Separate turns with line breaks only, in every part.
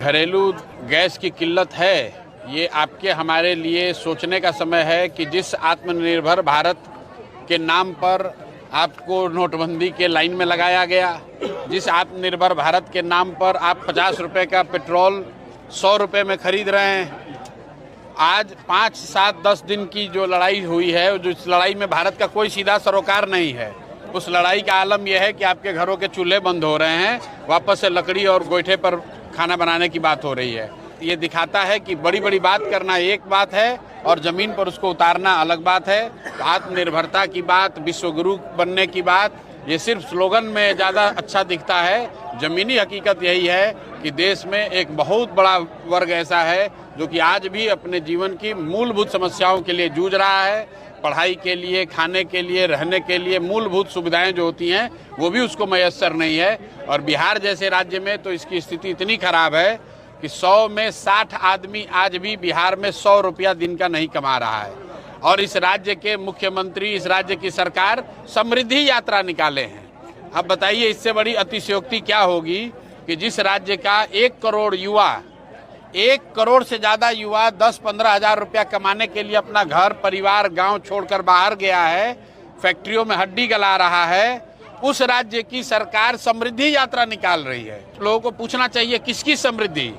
घरेलू गैस की किल्लत है, ये आपके हमारे लिए सोचने का समय है कि जिस आत्मनिर्भर भारत के नाम पर आपको नोटबंदी के लाइन में लगाया गया, जिस आत्मनिर्भर भारत के नाम पर आप 50 रुपये का पेट्रोल 100 रुपये में खरीद रहे हैं। आज 5, 7, 10 दिन की जो लड़ाई हुई है, जो इस लड़ाई में भारत का कोई सीधा सरोकार नहीं है। उस लड़ाई का आलम यह है कि आपके घरों के चूल्हे बंद हो रहे हैं, वापस से लकड़ी और गोईठे पर खाना बनाने की बात हो रही है। ये दिखाता है कि बड़ी बड़ी बात करना एक बात है और ज़मीन पर उसको उतारना अलग बात है। तो आत्मनिर्भरता की बात, विश्वगुरु बनने की बात, ये सिर्फ स्लोगन में ज़्यादा अच्छा दिखता है। ज़मीनी हकीकत यही है कि देश में एक बहुत बड़ा वर्ग ऐसा है जो कि आज भी अपने जीवन की मूलभूत समस्याओं के लिए जूझ रहा है। पढ़ाई के लिए, खाने के लिए, रहने के लिए मूलभूत सुविधाएं जो होती हैं वो भी उसको मैसर नहीं है। और बिहार जैसे राज्य में तो इसकी स्थिति इतनी खराब है कि 100 में 60 आदमी आज भी बिहार में 100 रुपया दिन का नहीं कमा रहा है। और इस राज्य के मुख्यमंत्री, इस राज्य की सरकार समृद्धि यात्रा निकाले हैं। अब बताइए इससे बड़ी अतिशयोक्ति क्या होगी कि जिस राज्य का 1 करोड़ युवा, 1 करोड़ से ज़्यादा युवा 10-15 हज़ार रुपया कमाने के लिए अपना घर परिवार गांव छोड़कर बाहर गया है, फैक्ट्रियों में हड्डी गला रहा है, उस राज्य की सरकार समृद्धि यात्रा निकाल रही है। लोगों को पूछना चाहिए किसकी समृद्धि?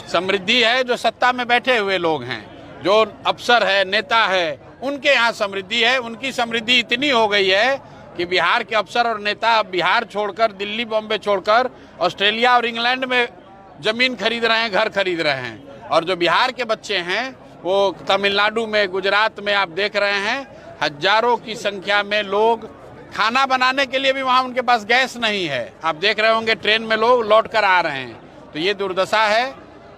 समृद्धि है जो सत्ता में बैठे हुए लोग हैं, जो अफसर है, नेता है, उनके यहाँ समृद्धि है। उनकी समृद्धि इतनी हो गई है कि बिहार के अफसर और नेता बिहार छोड़कर, दिल्ली बॉम्बे छोड़कर ऑस्ट्रेलिया और इंग्लैंड में जमीन खरीद रहे हैं, घर खरीद रहे हैं। और जो बिहार के बच्चे हैं वो तमिलनाडु में, गुजरात में आप देख रहे हैं हजारों की संख्या में लोग खाना बनाने के लिए भी वहाँ उनके पास गैस नहीं है। आप देख रहे होंगे ट्रेन में लोग लौट कर आ रहे हैं। तो ये दुर्दशा है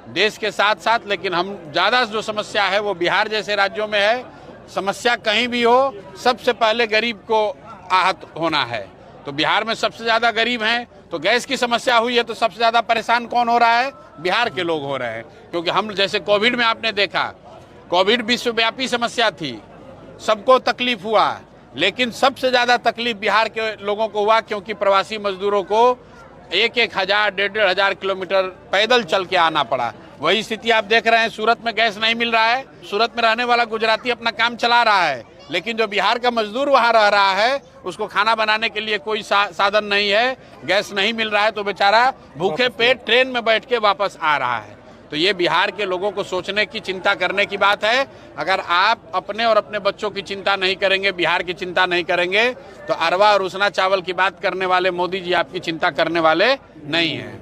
देश के साथ साथ, लेकिन हम ज़्यादा जो समस्या है वो बिहार जैसे राज्यों में है। समस्या कहीं भी हो, सबसे पहले गरीब को आहत होना है। तो बिहार में सबसे ज़्यादा गरीब हैं, तो गैस की समस्या हुई है तो सबसे ज़्यादा परेशान कौन हो रहा है? बिहार के लोग हो रहे हैं। क्योंकि हम जैसे कोविड में आपने देखा, कोविड विश्वव्यापी समस्या थी, सबको तकलीफ हुआ, लेकिन सबसे ज़्यादा तकलीफ बिहार के लोगों को हुआ क्योंकि प्रवासी मजदूरों को 1-1 हज़ार, 1.5 हज़ार किलोमीटर पैदल चल के आना पड़ा। वही स्थिति आप देख रहे हैं, सूरत में गैस नहीं मिल रहा है। सूरत में रहने वाला गुजराती अपना काम चला रहा है, लेकिन जो बिहार का मजदूर वहाँ रह रहा है उसको खाना बनाने के लिए कोई साधन नहीं है, गैस नहीं मिल रहा है, तो बेचारा भूखे पेट ट्रेन में बैठ के वापस आ रहा है। तो ये बिहार के लोगों को सोचने की, चिंता करने की बात है। अगर आप अपने और अपने बच्चों की चिंता नहीं करेंगे, बिहार की चिंता नहीं करेंगे, तो अरवा और उसना चावल की बात करने वाले मोदी जी आपकी चिंता करने वाले नहीं हैं।